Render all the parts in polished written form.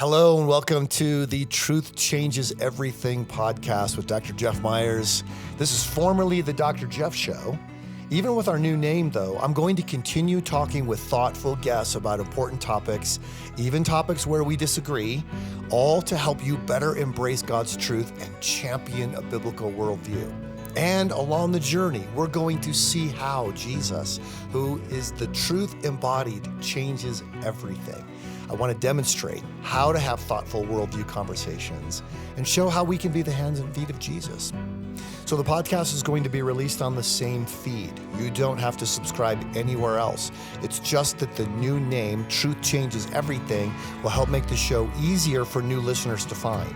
Hello and welcome to the Truth Changes Everything podcast with Dr. Jeff Myers. This is formerly the Dr. Jeff Show. Even with our new name, though, I'm going to continue talking with thoughtful guests about important topics, even topics where we disagree, all to help you better embrace God's truth and champion a biblical worldview. And along the journey, we're going to see how Jesus, who is the truth embodied, changes everything. I want to demonstrate how to have thoughtful worldview conversations and show how we can be the hands and feet of Jesus. So the podcast is going to be released on the same feed. You don't have to subscribe anywhere else. It's just that the new name, Truth Changes Everything, will help make the show easier for new listeners to find.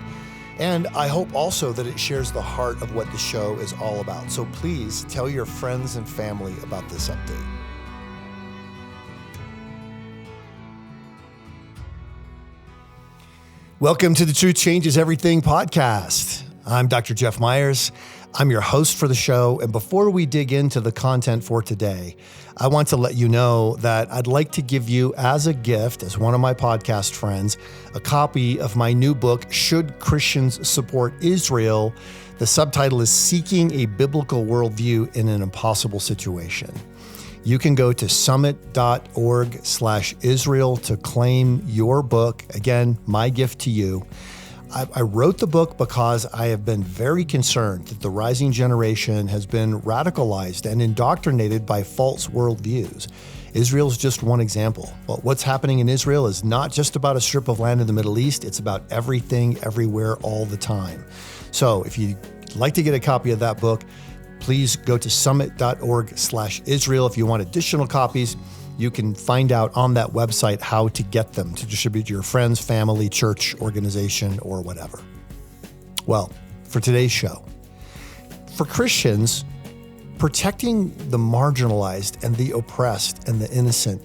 And I hope also that it shares the heart of what the show is all about. So please tell your friends and family about this update. Welcome to the Truth Changes Everything podcast. I'm Dr. Jeff Myers. I'm your host for the show. And before we dig into the content for today, I want to let you know that I'd like to give you as a gift, as one of my podcast friends, a copy of my new book, Should Christians Support Israel? The subtitle is Seeking a Biblical Worldview in an Impossible Situation. You can go to summit.org/Israel to claim your book. Again, my gift to you. I wrote the book because I have been very concerned that the rising generation has been radicalized and indoctrinated by false worldviews. Israel is just one example. But what's happening in Israel is not just about a strip of land in the Middle East. It's about everything, everywhere, all the time. So if you'd like to get a copy of that book, please go to summit.org/Israel. If you want additional copies, you can find out on that website how to get them to distribute to your friends, family, church, organization, or whatever. Well, for today's show, for Christians, protecting the marginalized and the oppressed and the innocent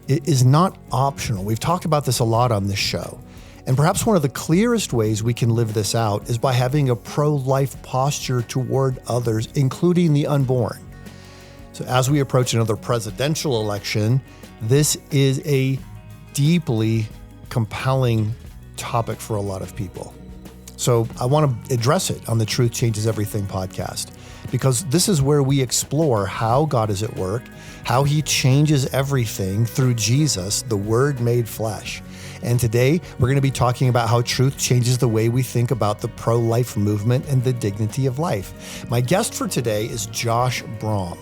is not optional. We've talked about this a lot on this show. And perhaps one of the clearest ways we can live this out is by having a pro-life posture toward others, including the unborn. So as we approach another presidential election, this is a deeply compelling topic for a lot of people. So I want to address it on the Truth Changes Everything podcast, because this is where we explore how God is at work, how he changes everything through Jesus, the Word made flesh. And today, we're going to be talking about how truth changes the way we think about the pro-life movement and the dignity of life. My guest for today is Josh Brahm.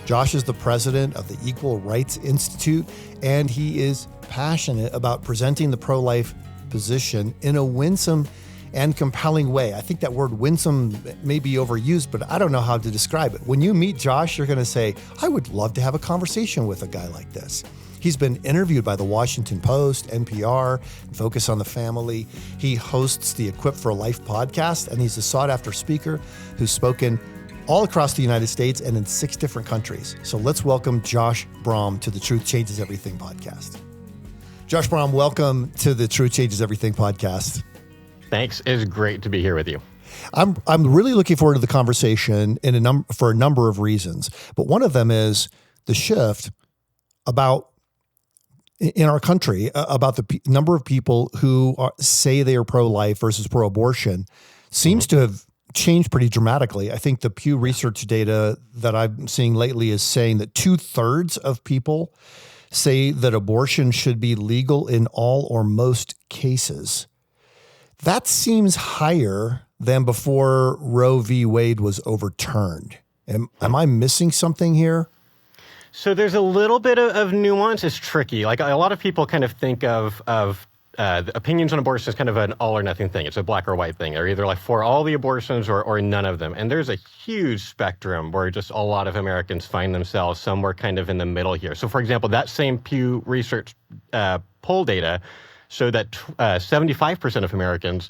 Josh is the president of the Equal Rights Institute, and he is passionate about presenting the pro-life position in a winsome and compelling way. I think that word winsome may be overused, but I don't know how to describe it. When you meet Josh, you're going to say, I would love to have a conversation with a guy like this. He's been interviewed by the Washington Post, NPR, Focus on the Family. He hosts the Equipped for Life podcast, and he's a sought-after speaker who's spoken all across the United States and in 6 different countries. So let's welcome Josh Brahm to the Truth Changes Everything podcast. Josh Brahm, welcome to the Truth Changes Everything podcast. Thanks. It's great to be here with you. I'm really looking forward to the conversation for a number of reasons, but one of them is the shift in our country about the number of people who say they are pro-life versus pro-abortion seems to have changed pretty dramatically. I think the Pew Research data that I'm seeing lately is saying that 2/3 of people say that abortion should be legal in all or most cases. That seems higher than before Roe v. Wade was overturned. Am I missing something here? So there's a little bit of nuance. It's tricky. Like a lot of people kind of think of the opinions on abortion as kind of an all or nothing thing. It's a black or white thing. They're either like for all the abortions or none of them. And there's a huge spectrum where just a lot of Americans find themselves somewhere kind of in the middle here. So for example, that same Pew Research poll data showed that 75% of Americans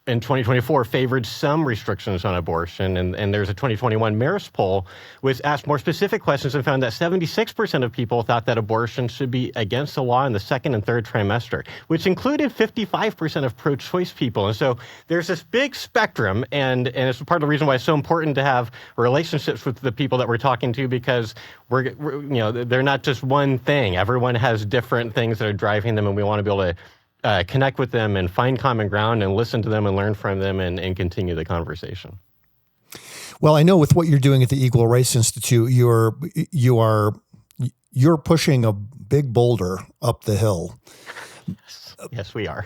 in 2024 favored some restrictions on abortion. And there's a 2021 Marist poll which asked more specific questions and found that 76% of people thought that abortion should be against the law in the 2nd and 3rd trimester, which included 55% of pro-choice people. And so there's this big spectrum, and it's part of the reason why it's so important to have relationships with the people that we're talking to, because they're not just one thing. Everyone has different things that are driving them, and we want to be able to connect with them and find common ground and listen to them and learn from them and continue the conversation. Well, I know with what you're doing at the Equal Rights Institute, you're pushing a big boulder up the hill. Yes, we are.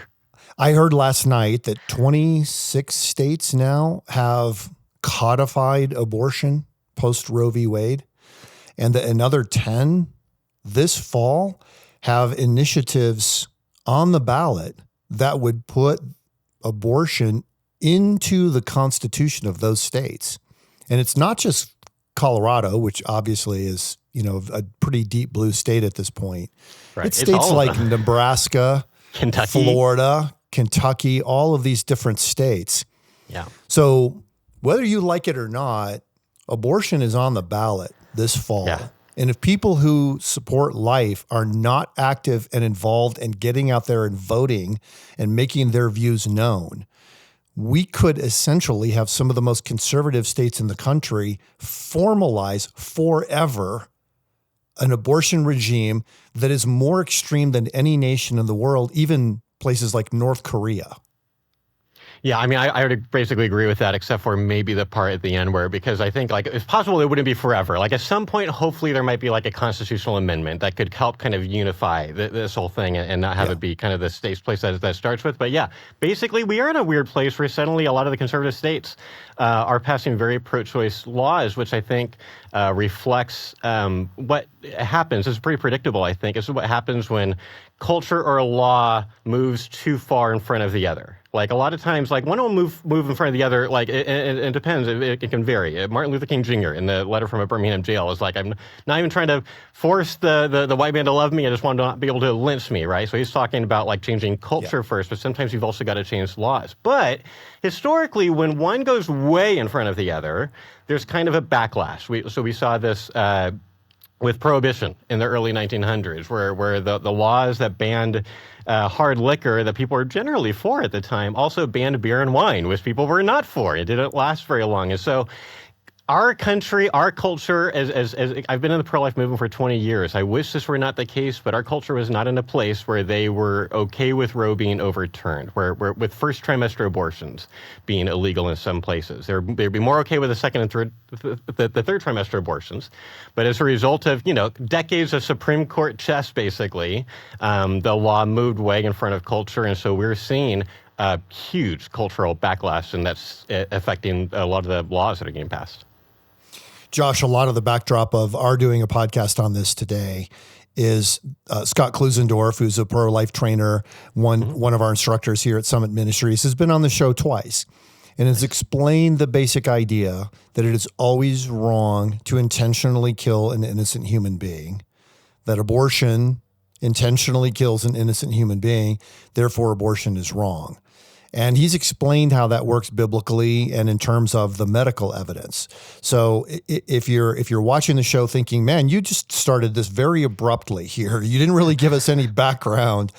I heard last night that 26 states now have codified abortion post Roe v. Wade, and that another 10 this fall have initiatives on the ballot that would put abortion into the constitution of those states. And it's not just Colorado, which obviously is, a pretty deep blue state at this point. Right. It's states like Nebraska, Kentucky, Florida, Kentucky, all of these different states. Yeah. So whether you like it or not, abortion is on the ballot this fall. Yeah. And if people who support life are not active and involved and getting out there and voting and making their views known, we could essentially have some of the most conservative states in the country formalize forever an abortion regime that is more extreme than any nation in the world, even places like North Korea. Yeah, I mean, I would basically agree with that, except for maybe the part at the end where, because I think, like, it's possible it wouldn't be forever. Like, at some point, hopefully there might be, like, a constitutional amendment that could help kind of unify this whole thing and not have it be kind of the state's place that starts with. But yeah, basically, we are in a weird place where suddenly a lot of the conservative states are passing very pro-choice laws, which I think reflects what happens. It's pretty predictable, I think. This is what happens when culture or a law moves too far in front of the other. Like, a lot of times, like, one will move in front of the other. Like, it depends. It can vary. Martin Luther King Jr. in the letter from a Birmingham jail is like, I'm not even trying to force the white man to love me. I just want to not be able to lynch me, right? So he's talking about, like, changing culture first, but sometimes you've also got to change laws. But historically, when one goes way in front of the other, there's kind of a backlash. We saw this with Prohibition in the early 1900s, where the laws that banned hard liquor that people were generally for at the time also banned beer and wine, which people were not for. It didn't last very long. And so our country, our culture, as I've been in the pro-life movement for 20 years. I wish this were not the case, but our culture was not in a place where they were okay with Roe being overturned, where with first trimester abortions being illegal in some places. They'd be more okay with the second and third, the third trimester abortions. But as a result of, decades of Supreme Court chess, basically, the law moved way in front of culture. And so we're seeing a huge cultural backlash, and that's affecting a lot of the laws that are getting passed. Josh, a lot of the backdrop of our doing a podcast on this today is Scott Klusendorf, who's a pro-life trainer, one of our instructors here at Summit Ministries, has been on the show twice and has explained the basic idea that it is always wrong to intentionally kill an innocent human being, that abortion intentionally kills an innocent human being, therefore abortion is wrong. And he's explained how that works biblically and in terms of the medical evidence. So if you're watching the show thinking, man, you just started this very abruptly here, you didn't really give us any background,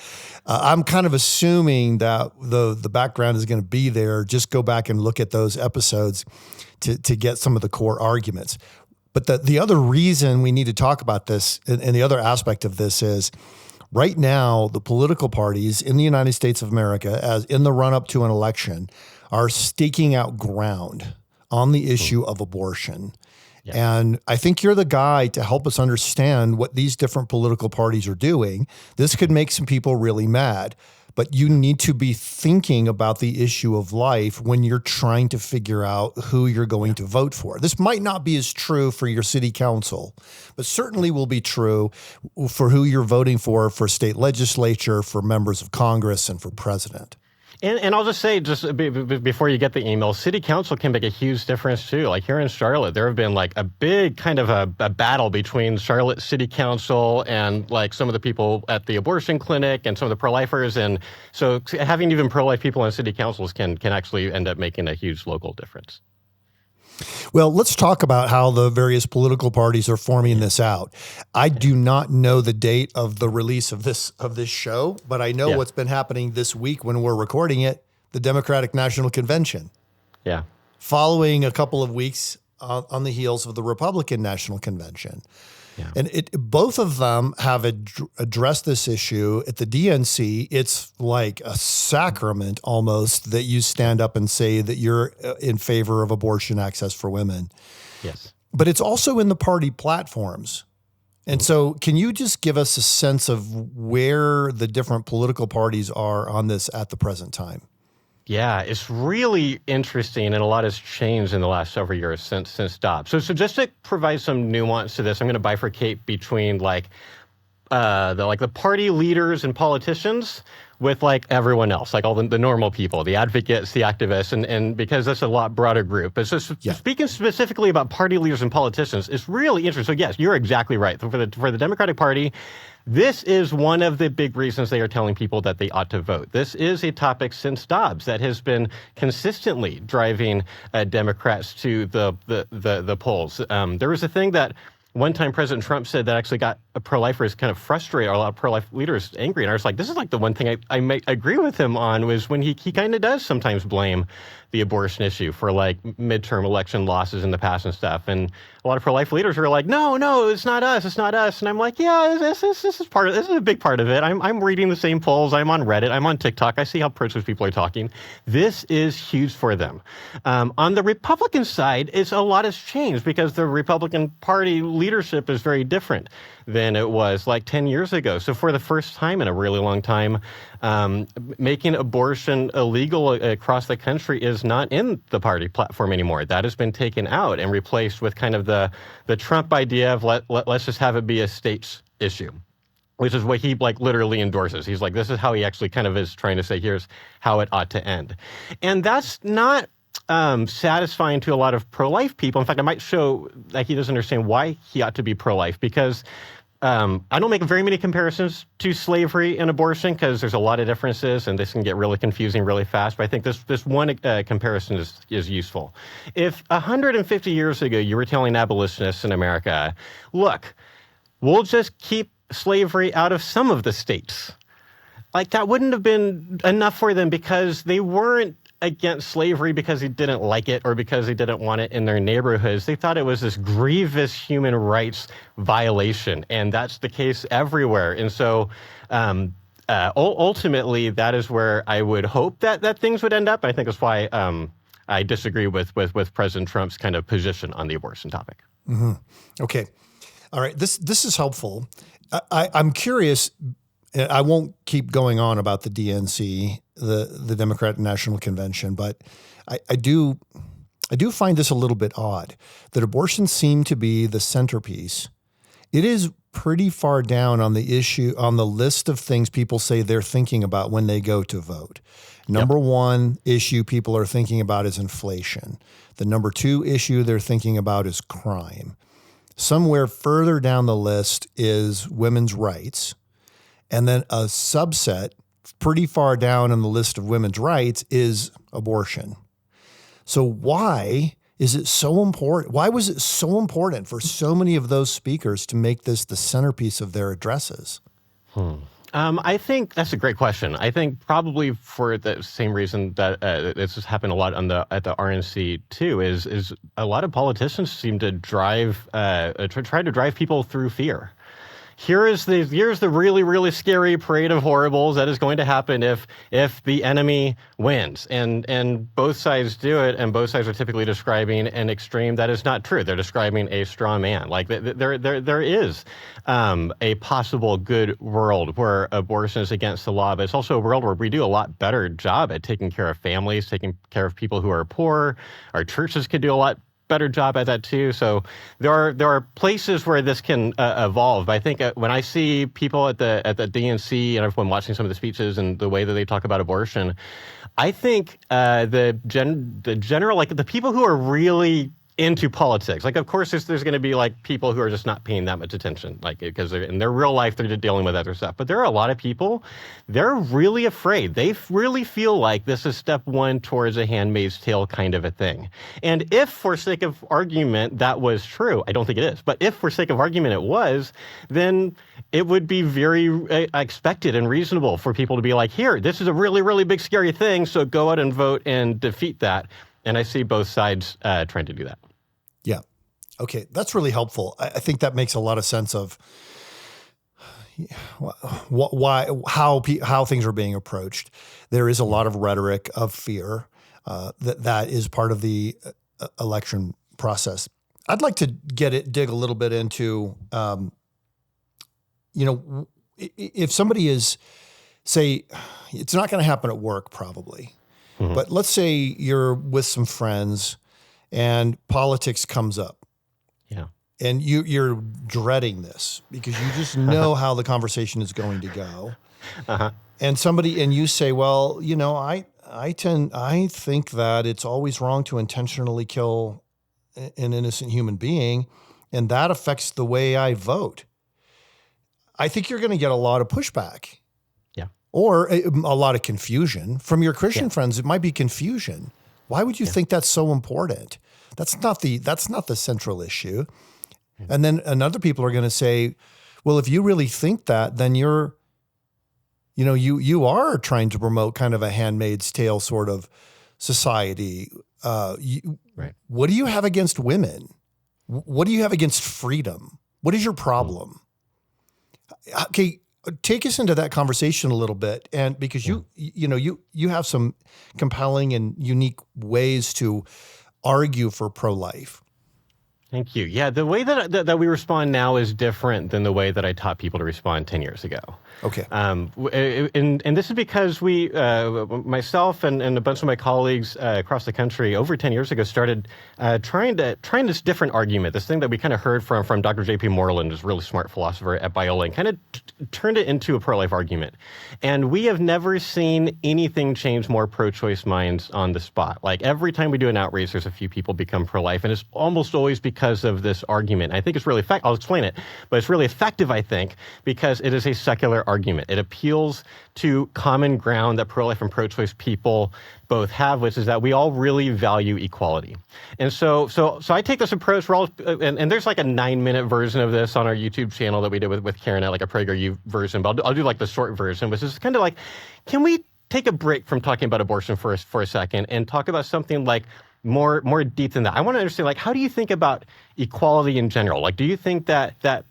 I'm kind of assuming that the background is going to be there. Just go back and look at those episodes to get some of the core arguments. But the other reason we need to talk about this, and the other aspect of this is, right now, the political parties in the United States of America, as in the run-up to an election, are staking out ground on the issue of abortion. Yeah. And I think you're the guy to help us understand what these different political parties are doing. This could make some people really mad, but you need to be thinking about the issue of life when you're trying to figure out who you're going to vote for. This might not be as true for your city council, but certainly will be true for who you're voting for state legislature, for members of Congress, and for president. And I'll just say, before you get the email, city council can make a huge difference too. Like here in Charlotte, there have been like a big kind of a battle between Charlotte City Council and like some of the people at the abortion clinic and some of the pro-lifers. And so having even pro-life people on city councils can actually end up making a huge local difference. Well, let's talk about how the various political parties are forming this out. I do not know the date of the release of this show, but I know what's been happening this week when we're recording it, the Democratic National Convention. Yeah. Following a couple of weeks on the heels of the Republican National Convention. Yeah. And both of them have addressed this issue. At the DNC, it's like a sacrament almost that you stand up and say that you're in favor of abortion access for women. Yes. But it's also in the party platforms. And so can you just give us a sense of where the different political parties are on this at the present time? Yeah, it's really interesting, and a lot has changed in the last several years since Dobbs. So just to provide some nuance to this, I'm going to bifurcate between the party leaders and politicians with like everyone else, like all the normal people, the advocates, the activists, and because that's a lot broader group. But so speaking specifically about party leaders and politicians, it's really interesting. So yes, you're exactly right. For the Democratic Party, this is one of the big reasons they are telling people that they ought to vote. This is a topic since Dobbs that has been consistently driving Democrats to the polls. There was a thing that one time President Trump said that actually got pro-lifers kind of frustrated, or a lot of pro-life leaders angry. And I was like, this is like the one thing I may agree with him on, was when he kind of does sometimes blame the abortion issue for like midterm election losses in the past and stuff. And a lot of pro-life leaders were like, no, it's not us. And I'm like, yeah, this is a big part of it. I'm reading the same polls. I'm on Reddit. I'm on TikTok. I see how pro-choice people are talking. This is huge for them. On the Republican side, a lot has changed because the Republican Party leadership is very different than it was like 10 years ago. So for the first time in a really long time, making abortion illegal across the country is not in the party platform anymore. That has been taken out and replaced with kind of the Trump idea of let's just have it be a state's issue, which is what he like literally endorses. He's like, this is how he actually kind of is trying to say, here's how it ought to end. And that's not satisfying to a lot of pro-life people. In fact, I might show that he doesn't understand why he ought to be pro-life, because I don't make very many comparisons to slavery and abortion because there's a lot of differences and this can get really confusing really fast. But I think this one comparison is useful. If 150 years ago you were telling abolitionists in America, look, we'll just keep slavery out of some of the states, like that wouldn't have been enough for them, because they weren't against slavery because they didn't like it or because they didn't want it in their neighborhoods. They thought it was this grievous human rights violation, and that's the case everywhere. And so ultimately, that is where I would hope that things would end up. I think that's why I disagree with President Trump's kind of position on the abortion topic. Mm-hmm. Okay. All right. This is helpful. I'm curious. I won't keep going on about the DNC, the Democratic National Convention, but I do find this a little bit odd that abortion seemed to be the centerpiece. It is pretty far down on the list of things people say they're thinking about when they go to vote. Number one issue people are thinking about is inflation. The number two issue they're thinking about is crime. Somewhere further down the list is women's rights. And then a subset pretty far down on the list of women's rights is abortion. So why is it so important? Why was it so important for so many of those speakers to make this the centerpiece of their addresses? I think that's a great question. I think probably for the same reason that this has happened a lot at the RNC too, is a lot of politicians seem to try to drive people through fear. Here's the really, really scary parade of horribles that is going to happen if the enemy wins. And both sides do it, and both sides are typically describing an extreme that is not true. They're describing a straw man. Like there is a possible good world where abortion is against the law, but it's also a world where we do a lot better job at taking care of families, taking care of people who are poor. Our churches could do a lot better job at that too. So there are places where this can evolve. I think when I see people at the DNC and everyone watching some of the speeches and the way that they talk about abortion, I think the general, like the people who are really into politics, like of course there's going to be like people who are just not paying that much attention, like because in their real life they're dealing with other stuff. But there are a lot of people, they're really afraid. They really feel like this is step one towards a Handmaid's Tale kind of a thing. And if for sake of argument that was true, I don't think it is, but if for sake of argument it was, then it would be very expected and reasonable for people to be like, here, this is a really, really big scary thing, so go out and vote and defeat that. And I see both sides trying to do that. Yeah. Okay, that's really helpful. I think that makes a lot of sense of how things are being approached. There is a lot of rhetoric of fear that is part of the election process. I'd like to dig a little bit into, if somebody is, say, it's not going to happen at work probably, but let's say you're with some friends and politics comes up. Yeah. And you're dreading this because you just know how the conversation is going to go. And you say, well, I think that it's always wrong to intentionally kill an innocent human being, and that affects the way I vote. I think you're going to get a lot of pushback. Yeah. Or a lot of confusion from your Christian friends. It might be confusion. Why would you think that's so important? That's not the central issue. And then other people are going to say, well, if you really think that, then you are trying to promote kind of a Handmaid's Tale sort of society. Right. What do you have against women? What do you have against freedom? What is your problem? Okay, take us into that conversation a little bit, and because you have some compelling and unique ways to argue for pro-life. Thank you. Yeah, the way that we respond now is different than the way that I taught people to respond 10 years ago. Okay. And this is because we, myself and a bunch of my colleagues across the country over 10 years ago started trying this different argument, this thing that we kind of heard from Dr. J.P. Moreland, who's a really smart philosopher at Biola, and kind of turned it into a pro-life argument. And we have never seen anything change more pro-choice minds on the spot. Like every time we do an outreach, there's a few people become pro-life, and it's almost always because of this argument. I think it's really effective. I'll explain it, but it's really effective, I think, because it is a secular argument. It appeals to common ground that pro-life and pro-choice people both have, which is that we all really value equality. And so I take this approach. And there's like a 9-minute version of this on our YouTube channel that we did with Karen at like a PragerU version, but I'll do like the short version, which is kind of like, can we take a break from talking about abortion for a second and talk about something like more deep than that? I want to understand, like, how do you think about equality in general? Like, do you think that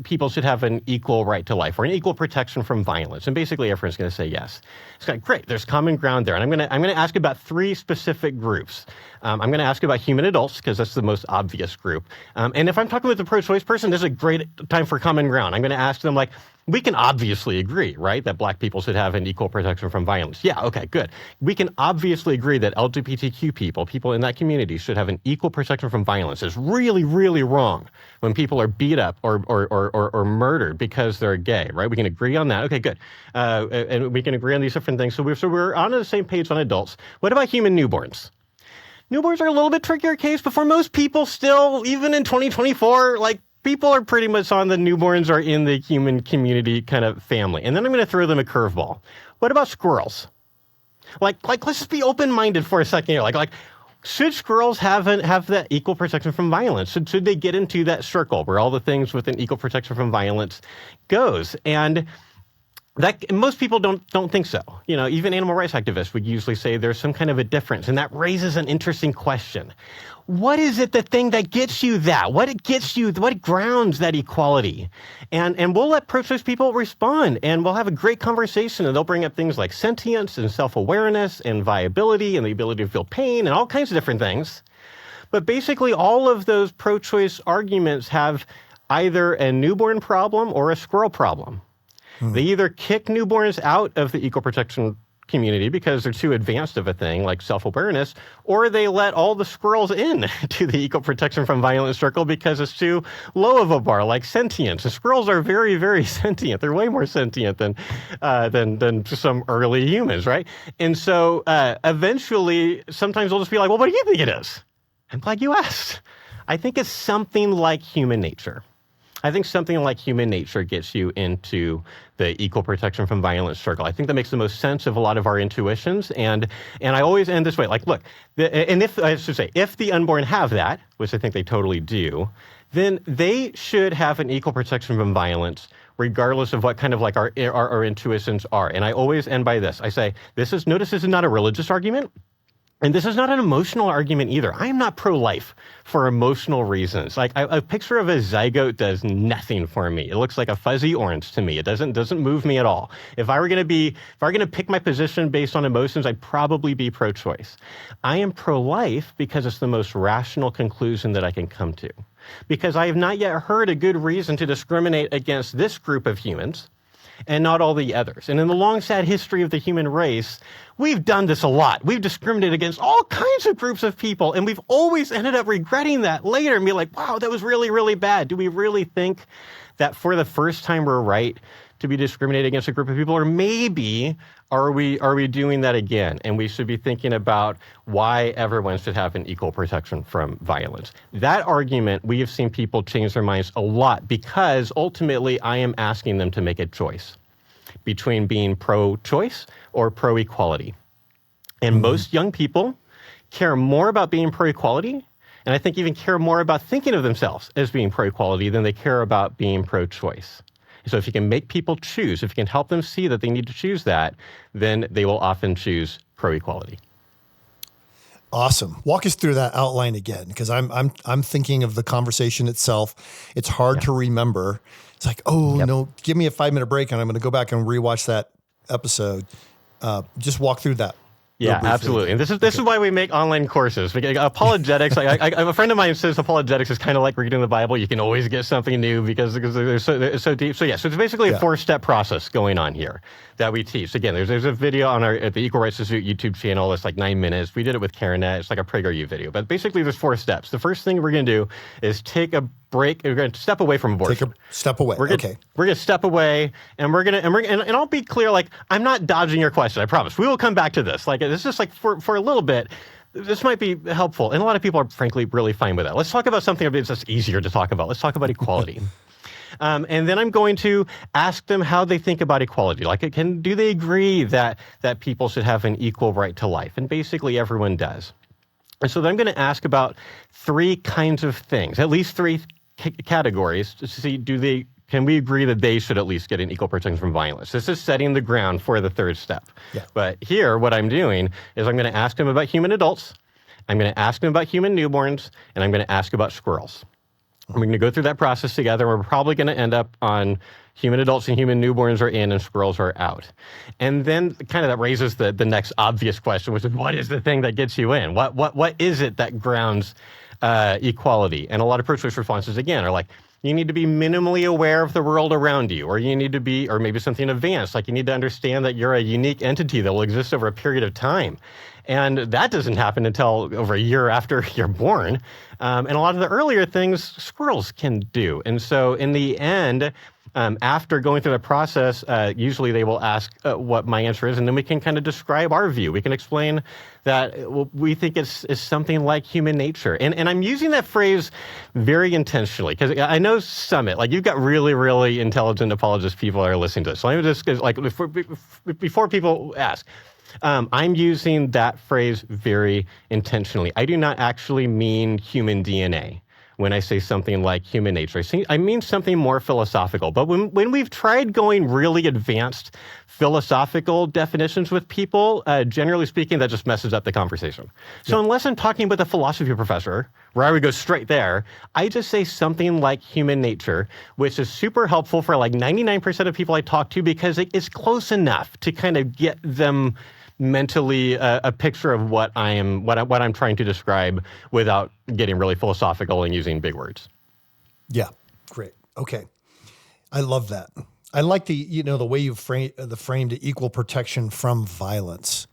people should have an equal right to life or an equal protection from violence? And basically, everyone's going to say yes. It's like, great, there's common ground there. And I'm going to ask about 3 specific groups. I'm going to ask about human adults because that's the most obvious group. And if I'm talking with a pro-choice person, there's a great time for common ground. I'm going to ask them, like, we can obviously agree, right, that black people should have an equal protection from violence. Yeah, okay, good. We can obviously agree that LGBTQ people in that community should have an equal protection from violence. It's really, really wrong when people are beat up or murdered because they're gay, right? We can agree on that. Okay, good. And we can agree on these different things. So we're on the same page on adults. What about human newborns? Newborns are a little bit trickier case, but for most people still, even in 2024, like, people are pretty much on the newborns are in the human community kind of family. And then I'm going to throw them a curveball. What about squirrels? Like let's just be open-minded for a second here. Like should squirrels have that equal protection from violence? Should they get into that circle where all the things with an equal protection from violence goes? And that most people don't think so. Even animal rights activists would usually say there's some kind of a difference, and that raises an interesting question. What is it, the thing that gets you that? What grounds that equality? And we'll let pro-choice people respond, and we'll have a great conversation, and they'll bring up things like sentience and self-awareness and viability and the ability to feel pain and all kinds of different things. But basically, all of those pro-choice arguments have either a newborn problem or a squirrel problem. They either kick newborns out of the equal protection community because they're too advanced of a thing like self-awareness, or they let all the squirrels in to the equal protection from violence circle because it's too low of a bar, like sentience. The squirrels are very, very sentient. They're way more sentient than some early humans, right? And so eventually, sometimes they'll just be like, well, what do you think it is? I'm glad you asked. I think it's something like human nature. I think something like human nature gets you into the equal protection from violence circle. I think that makes the most sense of a lot of our intuitions. And I always end this way, like, look, if the unborn have that, which I think they totally do, then they should have an equal protection from violence regardless of what kind of like our intuitions are. And I always end by this. I say, notice this is not a religious argument. And this is not an emotional argument either. I am not pro-life for emotional reasons. Like a picture of a zygote does nothing for me. It looks like a fuzzy orange to me. It doesn't move me at all. If I were going to pick my position based on emotions, I'd probably be pro-choice. I am pro-life because it's the most rational conclusion that I can come to. Because I have not yet heard a good reason to discriminate against this group of humans and not all the others. And in the long, sad history of the human race, we've done this a lot. We've discriminated against all kinds of groups of people, and we've always ended up regretting that later and be like, wow, that was really, really bad. Do we really think that for the first time we're right to be discriminated against a group of people? Or maybe are we doing that again? And we should be thinking about why everyone should have an equal protection from violence. That argument, we have seen people change their minds a lot because ultimately I am asking them to make a choice between being pro-choice or pro-equality. And most young people care more about being pro-equality, and I think even care more about thinking of themselves as being pro-equality than they care about being pro-choice. So if you can make people choose, if you can help them see that they need to choose that, then they will often choose pro-equality. Awesome. Walk us through that outline again, because I'm thinking of the conversation itself. It's hard to remember. It's like, no, give me a 5-minute break and I'm going to go back and rewatch that episode. Just walk through that. Yeah, absolutely. And this is why we make online courses. Apologetics, a friend of mine says apologetics is kind of like reading the Bible. You can always get something new because they're so deep. So it's basically a 4-step process going on here that we teach. Again, there's a video on at the Equal Rights Institute YouTube channel. It's like 9 minutes. We did it with Karenet. It's like a PragerU video. But basically there's 4 steps. The first thing we're going to do is take a break. We're going to step away from abortion. Take a step away. We're going to step away, and and I'll be clear. Like, I'm not dodging your question. I promise. We will come back to this. Like, this is just like for a little bit. This might be helpful, and a lot of people are frankly really fine with that. Let's talk about something that's just easier to talk about. Let's talk about equality. And then I'm going to ask them how they think about equality. Like, do they agree that people should have an equal right to life? And basically, everyone does. And so then I'm going to ask about 3 kinds of things, at least 3 categories, to see can we agree that they should at least get an equal protection from violence. This is setting the ground for the 3rd step. Yeah. But here, what I'm doing is I'm going to ask them about human adults, I'm going to ask them about human newborns, and I'm going to ask about squirrels. We're going to go through that process together. We're probably going to end up on human adults and human newborns are in and squirrels are out. And then kind of that raises the next obvious question, which is, what is the thing that gets you in? What is it that grounds equality? And a lot of pro-choice responses, again, are like, you need to be minimally aware of the world around you, or you need to be, or maybe something advanced, like you need to understand that you're a unique entity that will exist over a period of time. And that doesn't happen until over a year after you're born. And a lot of the earlier things squirrels can do. And so in the end, after going through the process, usually they will ask what my answer is, and then we can kind of describe our view. We can explain that we think it's something like human nature. And I'm using that phrase very intentionally, because I know Summit, like you've got really, really intelligent apologist people that are listening to this. So let me just, like, before people ask, I'm using that phrase very intentionally. I do not actually mean human DNA when I say something like human nature. I mean something more philosophical. But when we've tried going really advanced philosophical definitions with people, generally speaking, that just messes up the conversation. So unless I'm talking with a philosophy professor, where I would go straight there, I just say something like human nature, which is super helpful for like 99% of people I talk to, because it is close enough to kind of get them mentally a picture of what I'm trying to describe without getting really philosophical and using big words. Yeah, great. Okay, I love that. I like the way you framed equal protection from violence.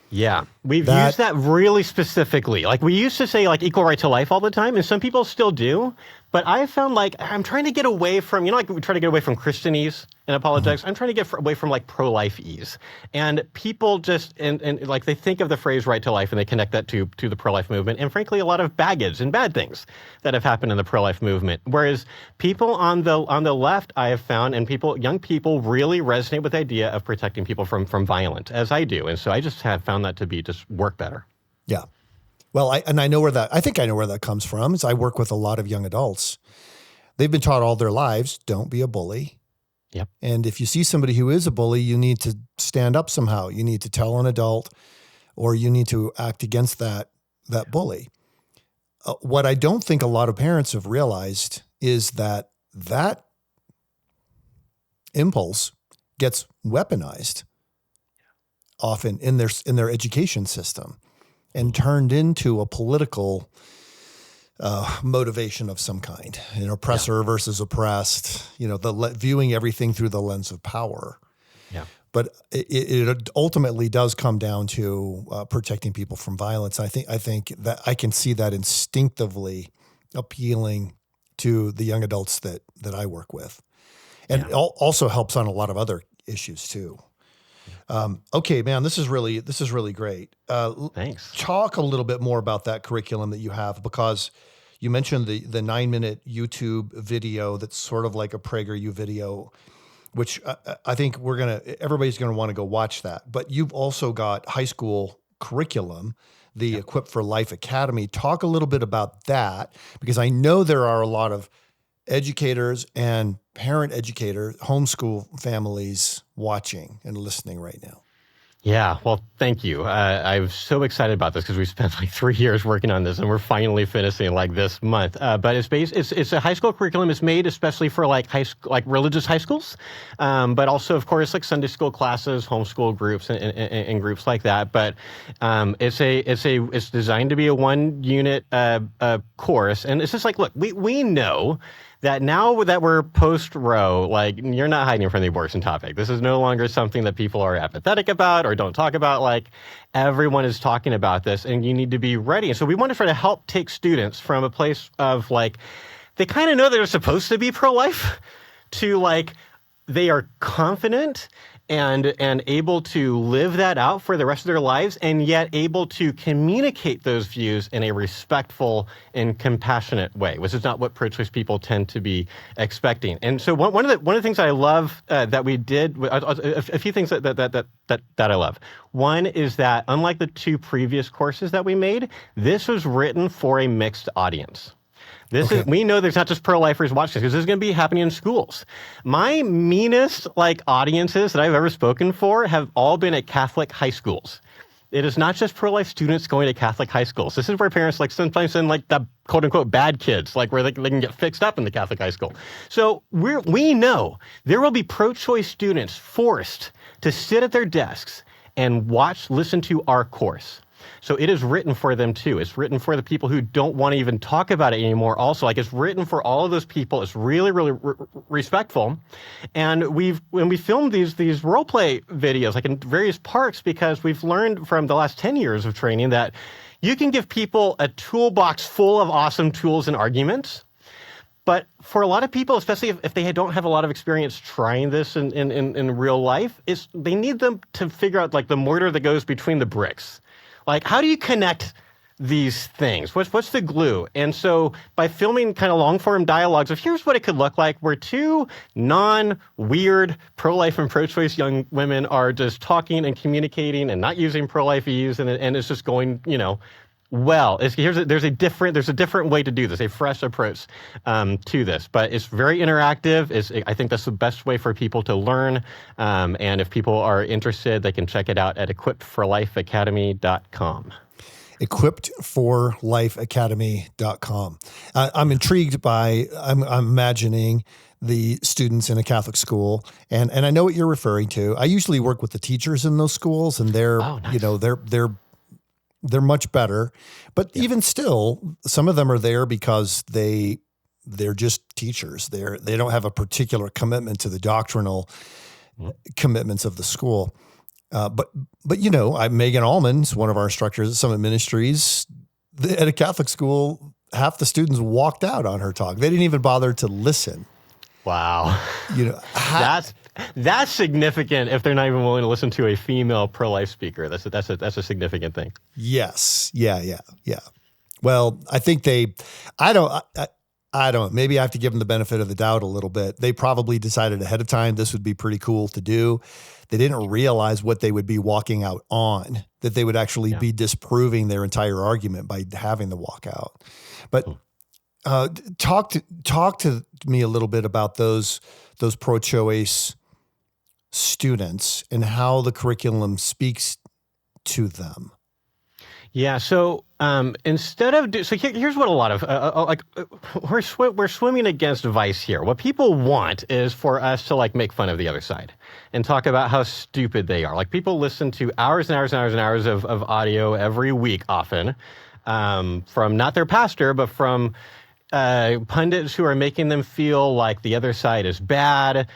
Yeah, we've used that really specifically. Like, we used to say like equal right to life all the time, and some people still do. But I found like I'm trying to get away from, like we try to get away from Christianese and apologetics. I'm trying to get away from like pro-life-ese. And people just, and like they think of the phrase right to life and they connect that to the pro-life movement. And frankly, a lot of baggage and bad things that have happened in the pro-life movement. Whereas people on the left, I have found, and young people really resonate with the idea of protecting people from violence, as I do. And so I just have found that to be just work better. Yeah. Well, I know where that comes from. Is I work with a lot of young adults. They've been taught all their lives, don't be a bully. Yep. And if you see somebody who is a bully, you need to stand up somehow. You need to tell an adult, or you need to act against that bully. What I don't think a lot of parents have realized is that impulse gets weaponized often in their education system and turned into a political motivation of some kind, oppressor versus oppressed, viewing everything through the lens of power. Yeah. But it ultimately does come down to protecting people from violence. I think that I can see that instinctively appealing to the young adults that I work with, and it also helps on a lot of other issues too. Okay, man, this is really great. Thanks. Talk a little bit more about that curriculum that you have, because you mentioned the 9-minute YouTube video that's sort of like a PragerU video, which I think everybody's gonna want to go watch that. But you've also got high school curriculum, the Equipped for Life Academy. Talk a little bit about that, because I know there are a lot of educators and parent educators, homeschool families watching and listening right now. Yeah, well, thank you. I'm so excited about this because we spent like 3 years working on this, and we're finally finishing like this month. But it's a high school curriculum. It's made especially for like religious high schools, but also of course like Sunday school classes, homeschool groups, and groups like that. But it's designed to be a 1-unit course, and it's just like, look, we know that now that we're post-Roe, like, you're not hiding from the abortion topic. This is no longer something that people are apathetic about or don't talk about. Like, everyone is talking about this, and you need to be ready. And so we want to try to help take students from a place of, like, they kind of know they're supposed to be pro-life to, like, they are confident and able to live that out for the rest of their lives, and yet able to communicate those views in a respectful and compassionate way, which is not what pro-choice people tend to be expecting. And so one of the things I love that we did, a few things that I love. One is that unlike the 2 previous courses that we made, this was written for a mixed audience. We know there's not just pro-lifers watching this, because this is going to be happening in schools. My meanest audiences that I've ever spoken for have all been at Catholic high schools. It is not just pro-life students going to Catholic high schools. This is where parents sometimes send the quote unquote bad kids, where they can get fixed up in the Catholic high school. So we know there will be pro-choice students forced to sit at their desks and listen to our course. So it is written for them too. It's written for the people who don't want to even talk about it anymore. Also, it's written for all of those people. It's really, really respectful. And when we filmed these role play videos, in various parks, because we've learned from the last 10 years of training that you can give people a toolbox full of awesome tools and arguments. But for a lot of people, especially if they don't have a lot of experience trying this in real life, they need them to figure out the mortar that goes between the bricks. How do you connect these things? What's the glue? And so by filming kind of long-form dialogues of here's what it could look like, where 2 non-weird pro-life and pro-choice young women are just talking and communicating and not using pro-life-ese, and it's just going, well. There's a different way to do this, a fresh approach to this. But it's very interactive. I think that's the best way for people to learn. And if people are interested, they can check it out at equippedforlifeacademy.com. equippedforlifeacademy.com. I'm intrigued by, I'm imagining the students in a Catholic school, and I know what you're referring to. I usually work with the teachers in those schools, and they're, nice. They're much better, but even still, some of them are there because they're just teachers. They don't have a particular commitment to the doctrinal commitments of the school. But Megan Allman's one of our instructors at Summit Ministries at a Catholic school. Half the students walked out on her talk. They didn't even bother to listen. Wow, that's significant. If they're not even willing to listen to a female pro-life speaker, that's a significant thing. Yes, yeah. Well, I think I don't. Maybe I have to give them the benefit of the doubt a little bit. They probably decided ahead of time this would be pretty cool to do. They didn't realize what they would be walking out on, that they would actually be disproving their entire argument by having the walkout. But talk to me a little bit about those pro-choice students and how the curriculum speaks to them. Yeah. So instead of here's what a lot of we're swimming against vice here. What people want is for us to like make fun of the other side and talk about how stupid they are. Like people listen to hours and hours and hours and hours of audio every week, often from not their pastor, but from pundits who are making them feel like the other side is bad,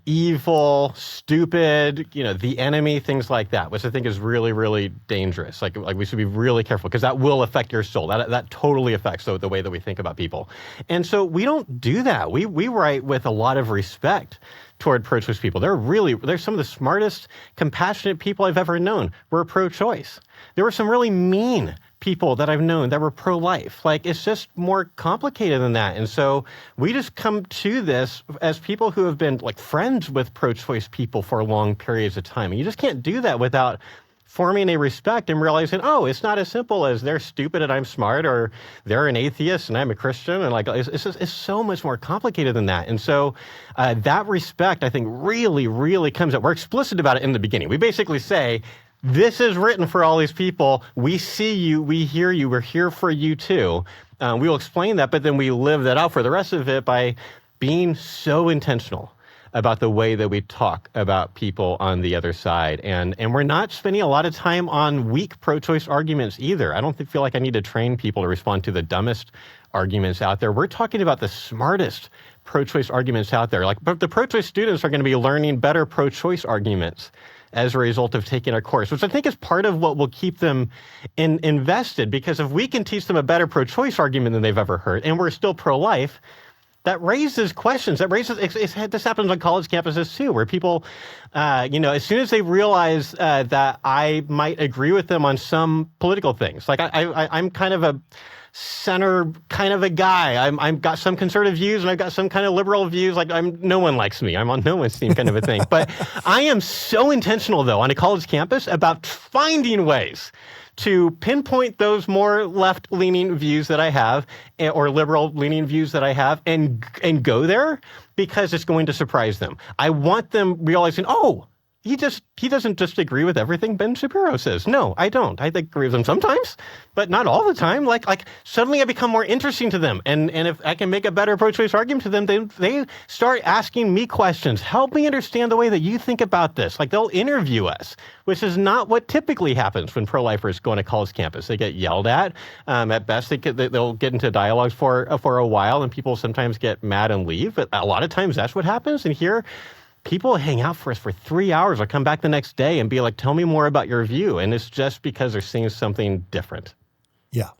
evil, stupid, the enemy, things like that, which I think is really, really dangerous. Like we should be really careful because that will affect your soul. That totally affects the way that we think about people. And so we don't do that. We write with a lot of respect toward pro-choice people. They're some of the smartest, compassionate people I've ever known were pro-choice. There were some really mean people that I've known that were pro-life. Like, it's just more complicated than that. And so we just come to this as people who have been like friends with pro-choice people for long periods of time. And you just can't do that without forming a respect and realizing, oh, it's not as simple as they're stupid and I'm smart, or they're an atheist and I'm a Christian. And like, it's so much more complicated than that. And so that respect, I think, really, really comes up. We're explicit about it in the beginning. We basically say, this is written for all these people. We see you, we hear you, we're here for you too. We'll explain that, but then we live that out for the rest of it by being so intentional about the way that we talk about people on the other side. And we're not spending a lot of time on weak pro-choice arguments either. I don't feel like I need to train people to respond to the dumbest arguments out there. We're talking about the smartest pro-choice arguments out there. Like, but the pro-choice students are going to be learning better pro-choice arguments as a result of taking our course, which I think is part of what will keep them invested, because if we can teach them a better pro-choice argument than they've ever heard, and we're still pro-life, that raises questions. This happens on college campuses too, where people, as soon as they realize that I might agree with them on some political things, like I'm kind of a center kind of a guy. I'm got some conservative views and I've got some kind of liberal views. Like no one likes me. I'm on no one's team kind of a thing. But I am so intentional though on a college campus about finding ways to pinpoint those more left-leaning views that I have, or liberal-leaning views that I have, and go there because it's going to surprise them. I want them realizing, oh, he doesn't just agree with everything Ben Shapiro says. No, I don't. I agree with him sometimes, but not all the time. Like suddenly I become more interesting to them. And if I can make a better pro-choice argument to them, they start asking me questions. Help me understand the way that you think about this. Like, they'll interview us, which is not what typically happens when pro-lifers go on a college campus. They get yelled at. At best, they'll get into dialogues for a while, and people sometimes get mad and leave. But a lot of times that's what happens. And here, people hang out for us for 3 hours or come back the next day and be like, tell me more about your view. And it's just because they're seeing something different. Yeah.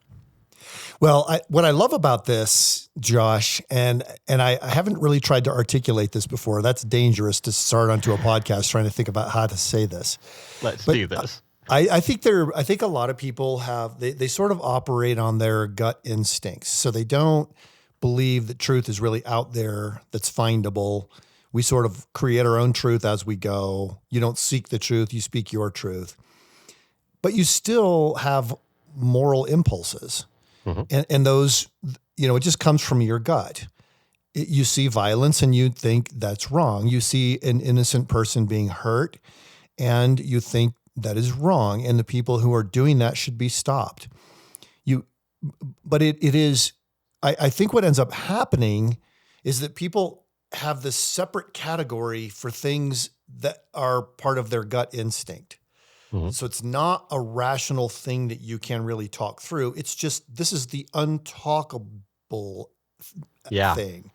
Well, what I love about this, Josh, and I haven't really tried to articulate this before. That's dangerous to start onto a podcast trying to think about how to say this. Let's do this. I think a lot of people they sort of operate on their gut instincts. So they don't believe that truth is really out there that's findable. We sort of create our own truth as we go. You don't seek the truth, you speak your truth. But you still have moral impulses. Mm-hmm. And those, it just comes from your gut. You see violence and you think that's wrong. You see an innocent person being hurt and you think that is wrong. And the people who are doing that should be stopped. But it is, I think what ends up happening is that people have this separate category for things that are part of their gut instinct. Mm-hmm. So it's not a rational thing that you can really talk through. It's just, this is the untalkable thing.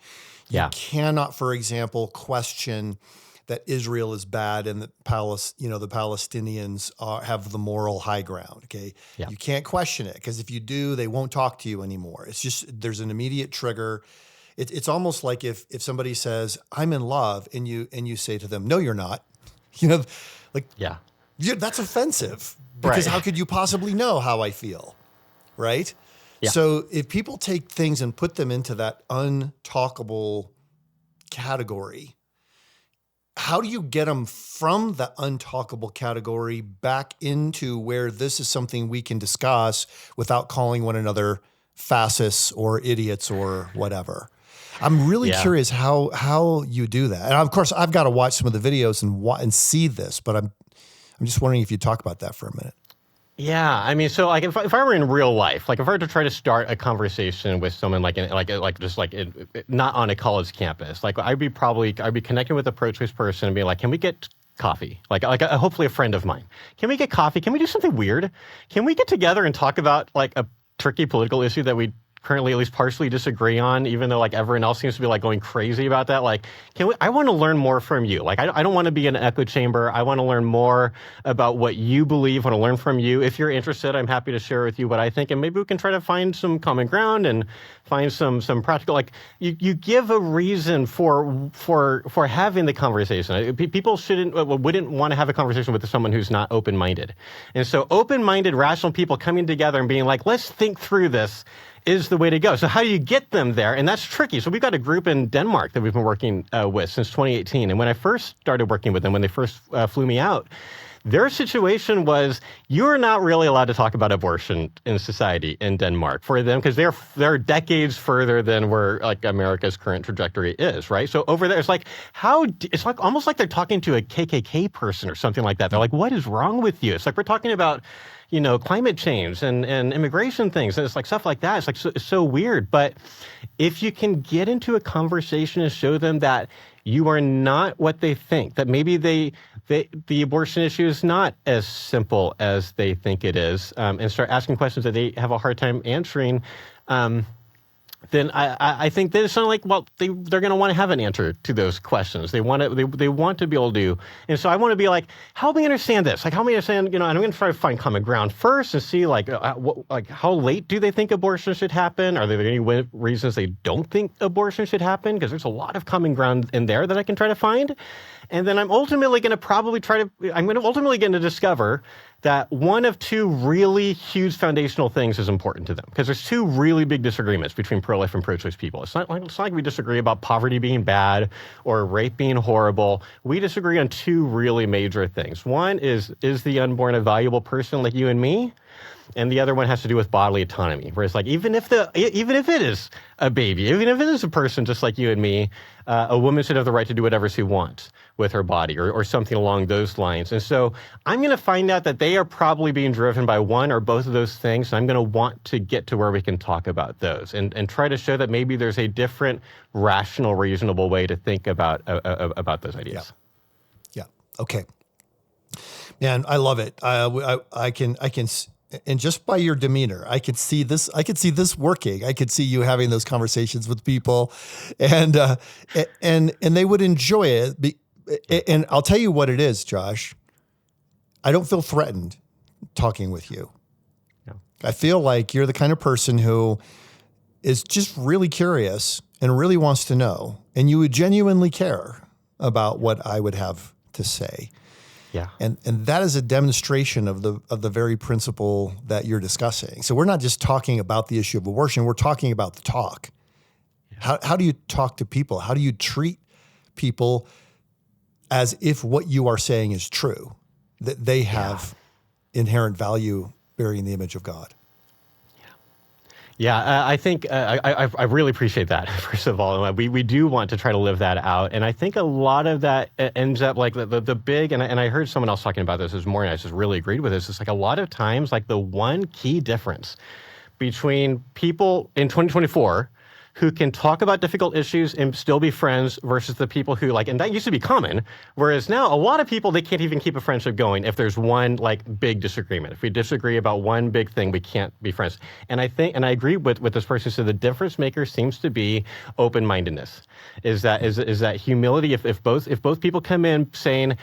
You cannot, for example, question that Israel is bad and that the Palestinians have the moral high ground. Okay. Yeah. You can't question it, because if you do, they won't talk to you anymore. It's just, there's an immediate trigger. It's almost like if somebody says, I'm in love, and you say to them, no, you're not, that's offensive, because how could you possibly know how I feel? Right. Yeah. So if people take things and put them into that untalkable category, how do you get them from the untalkable category back into where this is something we can discuss without calling one another fascists or idiots or whatever? I'm really curious how you do that. And of course, I've got to watch some of the videos and see this, but I'm just wondering if you talk about that for a minute. Yeah, I mean, so like if I were in real life, like if I were to try to start a conversation with someone not on a college campus, like I'd be connecting with a pro-choice person and be like, can we get coffee? Hopefully a friend of mine. Can we get coffee? Can we do something weird? Can we get together and talk about like a tricky political issue that we currently at least partially disagree on, even though like everyone else seems to be like going crazy about that? Like, I want to learn more from you. Like, I don't want to be in an echo chamber. I want to learn more about what you believe. I want to learn from you. If you're interested, I'm happy to share with you what I think, and maybe we can try to find some common ground and find some practical, like you give a reason for having the conversation. People wouldn't want to have a conversation with someone who's not open-minded. And so open-minded, rational people coming together and being like, let's think through this is the way to go. So how do you get them there? And that's tricky. So we've got a group in Denmark that we've been working with since 2018. And when I first started working with them, when they first flew me out, their situation was you're not really allowed to talk about abortion in society in Denmark for them because they're decades further than where like America's current trajectory is, right? So over there, it's like almost like they're talking to a KKK person or something like that. They're like, what is wrong with you? It's like we're talking about climate change and immigration things. And it's like stuff like that. It's like it's so weird. But if you can get into a conversation and show them that you are not what they think, that maybe the abortion issue is not as simple as they think it is, and start asking questions that they have a hard time answering, then I think that it's not like, well, they're going to want to have an answer to those questions. They want to be able to, and so I want to be like, help me understand this. Like, help me understand, and I'm going to try to find common ground first and see like how late do they think abortion should happen? Are there any reasons they don't think abortion should happen? Because there's a lot of common ground in there that I can try to find. And then I'm ultimately going to discover that one of two really huge foundational things is important to them, because there's two really big disagreements between pro-life and pro-choice people. It's not like we disagree about poverty being bad or rape being horrible. We disagree on two really major things. One is the unborn a valuable person like you and me? And the other one has to do with bodily autonomy, where it's like even if it is a baby, even if it is a person just like you and me, a woman should have the right to do whatever she wants with her body, or something along those lines. And so I'm going to find out that they are probably being driven by one or both of those things. And I'm going to want to get to where we can talk about those and try to show that maybe there's a different, rational, reasonable way to think about those ideas. Yeah. Okay. Man, I love it. I can. And just by your demeanor, I could see this working. I could see you having those conversations with people, and they would enjoy it. And I'll tell you what it is, Josh. I don't feel threatened talking with you. No. I feel like you're the kind of person who is just really curious and really wants to know, and you would genuinely care about what I would have to say. Yeah. And that is a demonstration of the very principle that you're discussing. So we're not just talking about the issue of abortion, we're talking about the talk. Yeah. How do you talk to people? How do you treat people as if what you are saying is true, that they have inherent value bearing the image of God? Yeah, I think I really appreciate that, first of all. We do want to try to live that out. And I think a lot of that ends up like the big, and I heard someone else talking about this morning, I just really agreed with this. It's like a lot of times, like the one key difference between people in 2024 who can talk about difficult issues and still be friends versus the people who and that used to be common, whereas now a lot of people, they can't even keep a friendship going if there's one big disagreement. If we disagree about one big thing, we can't be friends. And I agree with this person who said the difference maker seems to be open-mindedness. Is that humility? If both people come in saying,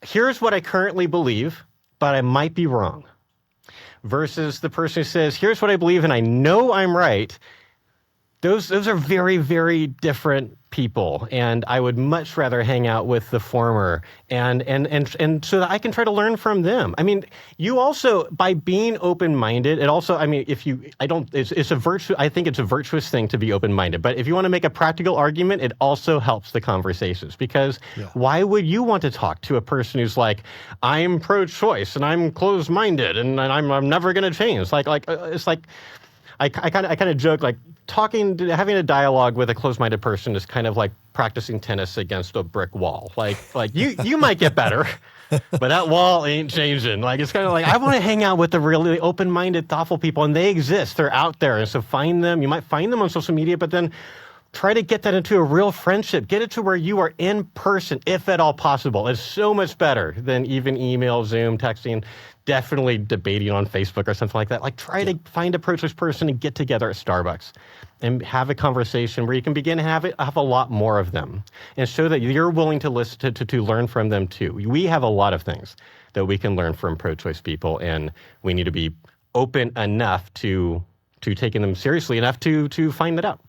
here's what I currently believe, but I might be wrong, versus the person who says, here's what I believe and I know I'm right. Those are very, very different people, and I would much rather hang out with the former, and so that I can try to learn from them. I mean, you also, by being open-minded, it also, I mean, it's a virtue. I think it's a virtuous thing to be open-minded. But if you want to make a practical argument, it also helps the conversations, because why would you want to talk to a person who's like, I'm pro-choice and I'm closed-minded and I'm never going to change? It's like. I kind of joke, having a dialogue with a closed-minded person is kind of like practicing tennis against a brick wall. You might get better, But that wall ain't changing. Like, it's kind of like, I want to hang out with the really open-minded, thoughtful people, and they exist. They're out there. And so find them. You might find them on social media, but then try to get that into a real friendship. Get it to where you are in person, if at all possible. It's so much better than even email, Zoom, texting, definitely debating on Facebook or something like that. Like, try to find a pro-choice person and get together at Starbucks and have a conversation where you can begin to have a lot more of them and show that you're willing to listen to learn from them too. We have a lot of things that we can learn from pro-choice people, and we need to be open enough to taking them seriously enough to find that out.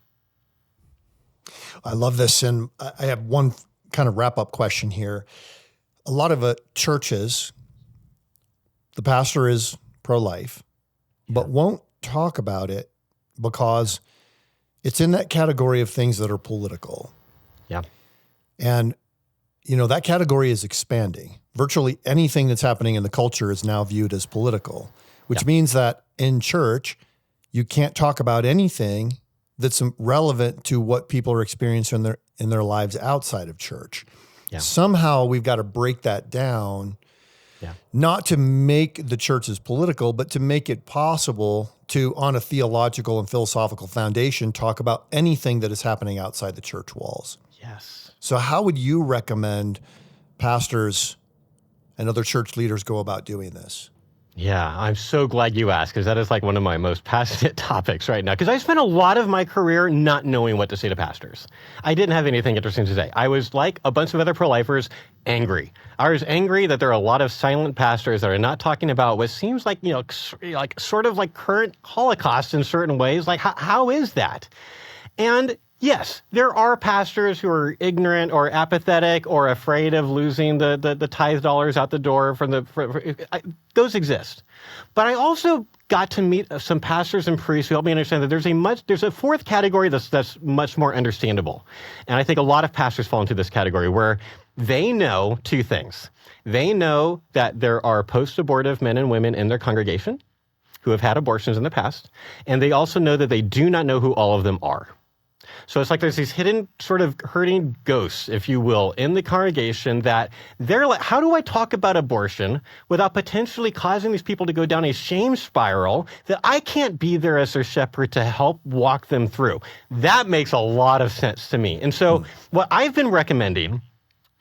I love this. And I have one kind of wrap-up question here. A lot of churches, the pastor is pro-life, but won't talk about it because it's in that category of things that are political. Yeah. And, that category is expanding. Virtually anything that's happening in the culture is now viewed as political, which means that in church, you can't talk about anything that's relevant to what people are experiencing in their lives outside of church. Yeah. Somehow we've got to break that down, not to make the churches political, but to make it possible to, on a theological and philosophical foundation, talk about anything that is happening outside the church walls. Yes. So how would you recommend pastors and other church leaders go about doing this? Yeah, I'm so glad you asked, because that is like one of my most passionate topics right now. Because I spent a lot of my career not knowing what to say to pastors. I didn't have anything interesting to say. I was like a bunch of other pro-lifers, angry. I was angry that there are a lot of silent pastors that are not talking about what seems like, like sort of like current Holocaust in certain ways. Like, how is that? And yes, there are pastors who are ignorant or apathetic or afraid of losing the tithe dollars out the door those exist. But I also got to meet some pastors and priests who helped me understand that there's a fourth category that's much more understandable. And I think a lot of pastors fall into this category where they know two things. They know that there are post-abortive men and women in their congregation who have had abortions in the past, and they also know that they do not know who all of them are. So it's like there's these hidden sort of hurting ghosts, if you will, in the congregation that they're like, how do I talk about abortion without potentially causing these people to go down a shame spiral that I can't be there as their shepherd to help walk them through? That makes a lot of sense to me. And so what I've been recommending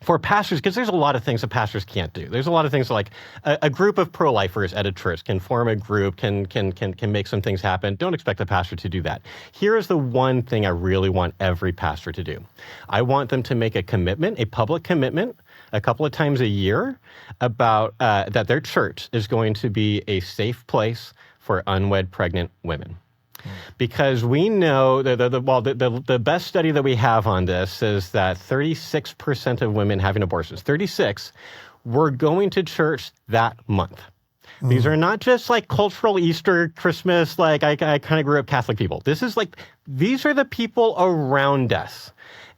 for pastors, because there's a lot of things that pastors can't do. There's a lot of things like a group of pro-lifers at a church can form a group, can make some things happen. Don't expect a pastor to do that. Here is the one thing I really want every pastor to do. I want them to make a commitment, a public commitment, a couple of times a year about that their church is going to be a safe place for unwed pregnant women. Because we know the best study that we have on this is that 36% of women having abortions, 36, were going to church that month. These are not just like cultural Easter, Christmas, like I kind of grew up Catholic people. These are the people around us.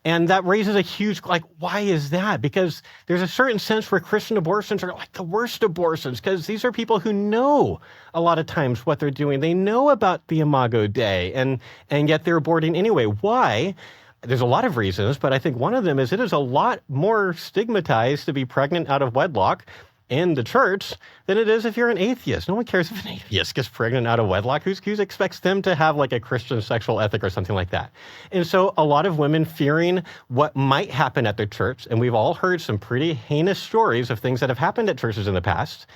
And that raises a huge, why is that? Because there's a certain sense where Christian abortions are like the worst abortions, because these are people who know a lot of times what they're doing. They know about the Imago Dei, and yet they're aborting anyway. Why? There's a lot of reasons, but I think one of them is it is a lot more stigmatized to be pregnant out of wedlock in the church than it is if you're an atheist. No one cares if an atheist gets pregnant out of wedlock. Who expects them to have like a Christian sexual ethic or something like that? And so a lot of women fearing what might happen at their church, and we've all heard some pretty heinous stories of things that have happened at churches in the past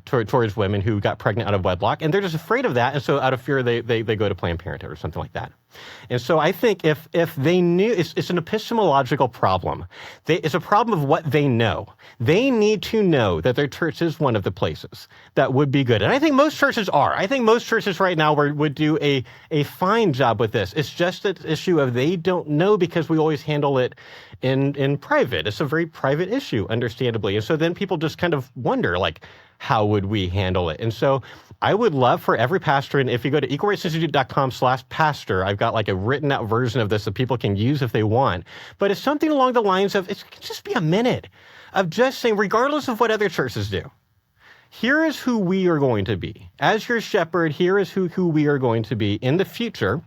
towards women who got pregnant out of wedlock, and they're just afraid of that, and so out of fear they go to Planned Parenthood or something like that. And so I think if they knew, it's an epistemological problem. It's a problem of what they know. They need to know that their church is one of the places that would be good. And I think most churches are. I think most churches right now would do a fine job with this. It's just an issue of they don't know because we always handle it in private. It's a very private issue, understandably. And so then people just kind of wonder, how would we handle it? And so I would love for every pastor, and if you go to equalrightsinstitute.com/pastor, I've got a written out version of this that people can use if they want. But it's something along the lines of, it can just be a minute of just saying, regardless of what other churches do, here is who we are going to be. As your shepherd, here is who we are going to be in the future.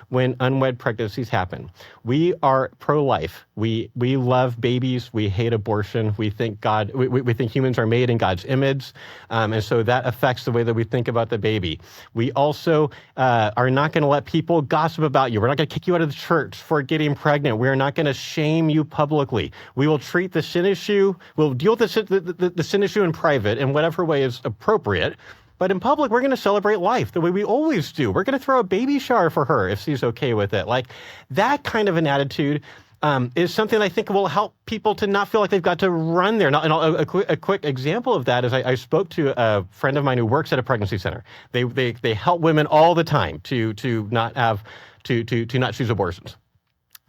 when unwed pregnancies happen. We are pro-life. We love babies. We hate abortion. We think we think humans are made in God's image, and so that affects the way that we think about the baby. We also are not going to let people gossip about you. We're not going to kick you out of the church for getting pregnant. We are not going to shame you publicly. We will treat the sin issue. We'll deal with the sin issue in private in whatever way is appropriate. But in public, we're going to celebrate life the way we always do. We're going to throw a baby shower for her if she's okay with it. Like that kind of an attitude is something I think will help people to not feel like they've got to run there. And a quick example of that is I spoke to a friend of mine who works at a pregnancy center. They help women all the time to not choose abortions.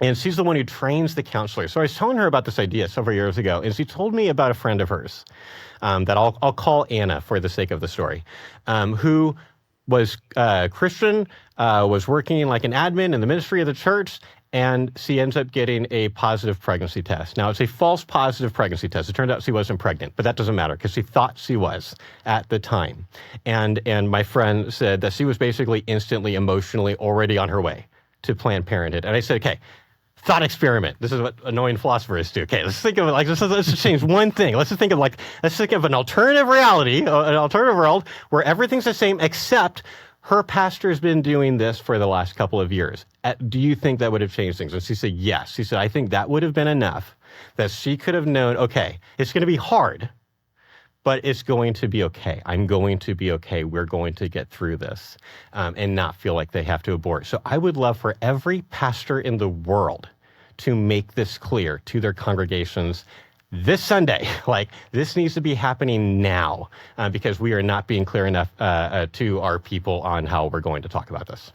And she's the one who trains the counselors. So I was telling her about this idea several years ago, and she told me about a friend of hers that I'll call Anna for the sake of the story, who was Christian, was working like an admin in the ministry of the church, and she ends up getting a positive pregnancy test. Now, it's a false positive pregnancy test. It turned out she wasn't pregnant, but that doesn't matter because she thought she was at the time. And my friend said that she was basically instantly, emotionally already on her way to Planned Parenthood. And I said, okay, thought experiment. This is what annoying philosophers do. Okay, let's think of it like let's just change one thing. Let's think of an alternative reality, an alternative world where everything's the same except her pastor's been doing this for the last couple of years. Do you think that would have changed things? And she said, yes. She said, I think that would have been enough that she could have known, okay, it's going to be hard, but it's going to be okay. I'm going to be okay. We're going to get through this and not feel like they have to abort. So I would love for every pastor in the world to make this clear to their congregations this Sunday. Like, this needs to be happening now because we are not being clear enough to our people on how we're going to talk about this.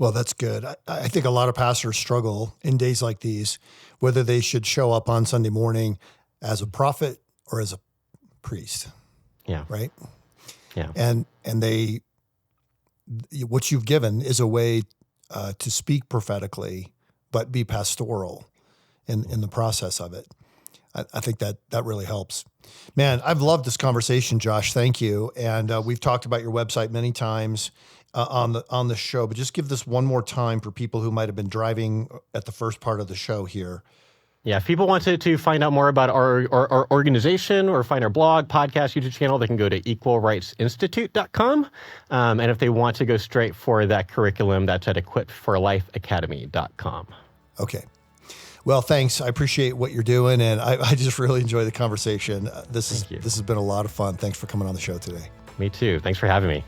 Well, that's good. I think a lot of pastors struggle in days like these, whether they should show up on Sunday morning as a prophet or as a priest. Yeah. Right. Yeah. And what you've given is a way to speak prophetically, but be pastoral in the process of it. I think that really helps. Man, I've loved this conversation, Josh. Thank you. And we've talked about your website many times on the show, but just give this one more time for people who might have been driving at the first part of the show here. Yeah, if people want to find out more about our organization or find our blog, podcast, YouTube channel, they can go to equalrightsinstitute.com. And if they want to go straight for that curriculum, that's at equipforlifeacademy.com. Okay. Well, thanks. I appreciate what you're doing, and I just really enjoy the conversation. This has been a lot of fun. Thanks for coming on the show today. Me too. Thanks for having me.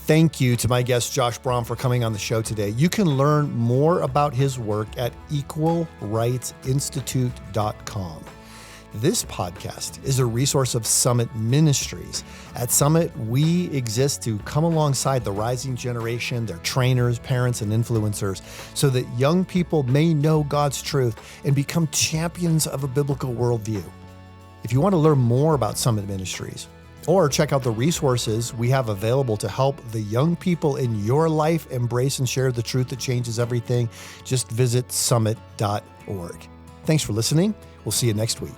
Thank you to my guest, Josh Brahm, for coming on the show today. You can learn more about his work at equalrightsinstitute.com. This podcast is a resource of Summit Ministries. At Summit, we exist to come alongside the rising generation, their trainers, parents, and influencers, so that young people may know God's truth and become champions of a biblical worldview. If you want to learn more about Summit Ministries, or check out the resources we have available to help the young people in your life embrace and share the truth that changes everything, just visit summit.org. Thanks for listening. We'll see you next week.